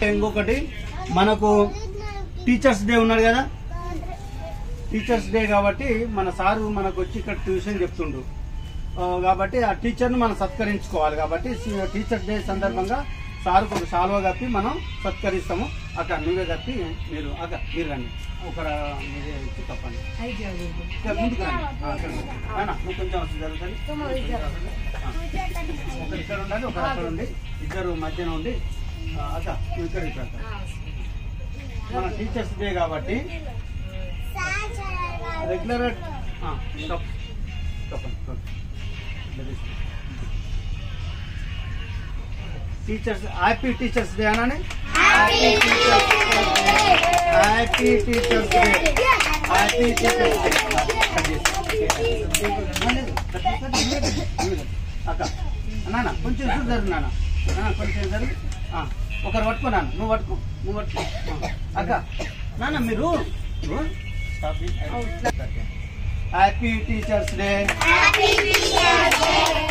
ఇంకొకటి మనకు teachers day ఉన్నాడు కదా, టీచర్స్ డే కాబట్టి మన సారు మనకు వచ్చి ఇక్కడ ట్యూషన్ చెప్తుండ్రు కాబట్టి ఆ టీచర్ను మనం సత్కరించుకోవాలి. కాబట్టి టీచర్స్ డే సందర్భంగా సార్కు ఒక సాల్వా కప్పి మనం సత్కరిస్తాము. అక్కడ నువ్వే కప్పి మీరు మీరు రండి, ఒక మీరే ఇచ్చి తప్పండి. ముందుకు రండి, నువ్వు కొంచెం వస్తుంది జరుగుతుంది. ఒకరు ఇక్కడ ఉండాలి, ఒకరు అక్కడ ఉండి, ఇద్దరు మధ్యన ఉండి అక్క నువ్వు ఇక్కడ ఇక్కడ. మన టీచర్స్ డే కాబట్టి regular teachers happy teachers day అనండి. Happy teachers day, happy teachers day. అక్క నాన్న కొంచెం జరుగు, నాన్న కొంచెం జరుగు. ఒకరు పట్టుకో, నాన్న నువ్వు పట్టుకో. అక్క నాన్న మీరు happy teachers day,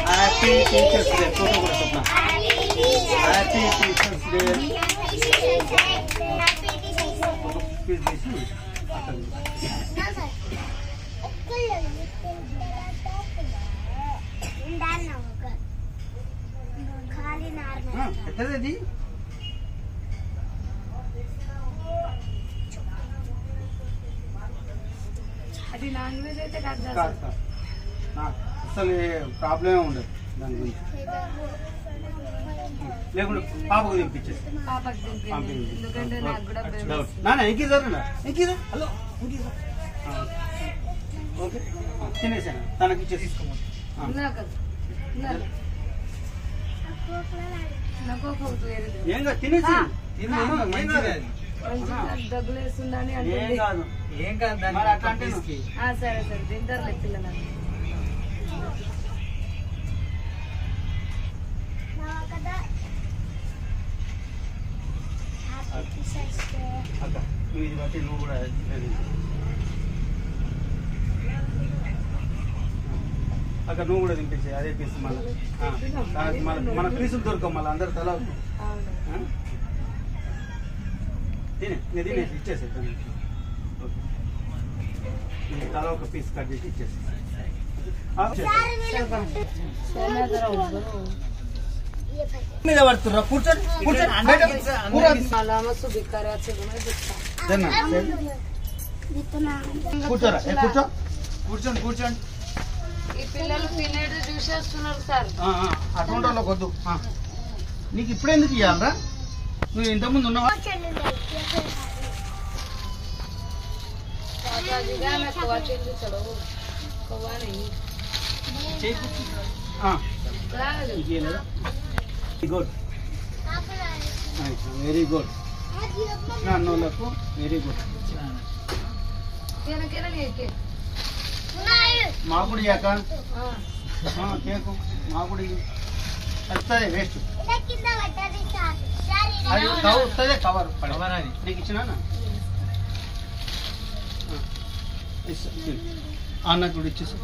happy teachers day. Photo కూడా చెప్పిన హ్యాపీ టీచర్స్ డే. పీస్ తీసి పెద్దది అది నాన్ వెజ్ అయితే కాదు, అసలు ప్రాబ్లమే ఉండదు దాని గురించి. లేకుండా పాపకు తినిపించేసి నాన్న ఇంకీసారు హలో ఓకే తినేసాను, తనకి ఇచ్చేసి ఏం కాదు తినేసి డబ్బులు వేస్తుందని ఏం కాదు. సరే సరే తింటారులే పిల్లలు. అక్క నువ్వు ఇది బట్టి నువ్వు కూడా అక్క నువ్వు కూడా తినిపించే అదే పీస్. మళ్ళీ మన పీసులు దొరకవు, మళ్ళీ అందరు తల తినేసి ఇచ్చేసి తల ఒక పీస్ కట్ చేసి ఇచ్చేసి మీద పడుతుర్రా. కూర్చోండి కూర్చోరా, కూర్చోండి. ఈ పిల్లలు తినేది చూసేస్తున్నారు సార్. అటువంటి వాళ్ళకి వద్దు. నీకు ఇప్పుడే ఎందుకు ఇవ్వాలరా? నువ్వు ఇంతకుముందు ఉన్నావా? Good, very good. అన్నోళ్ళకు వెరీ గుడ్. మాకుడి యాక కేకు మాకుడి వస్తుంది వేస్ట్. అది వస్తుంది కవర్ నీకు ఇచ్చిన అన్న కూడా ఇచ్చేసి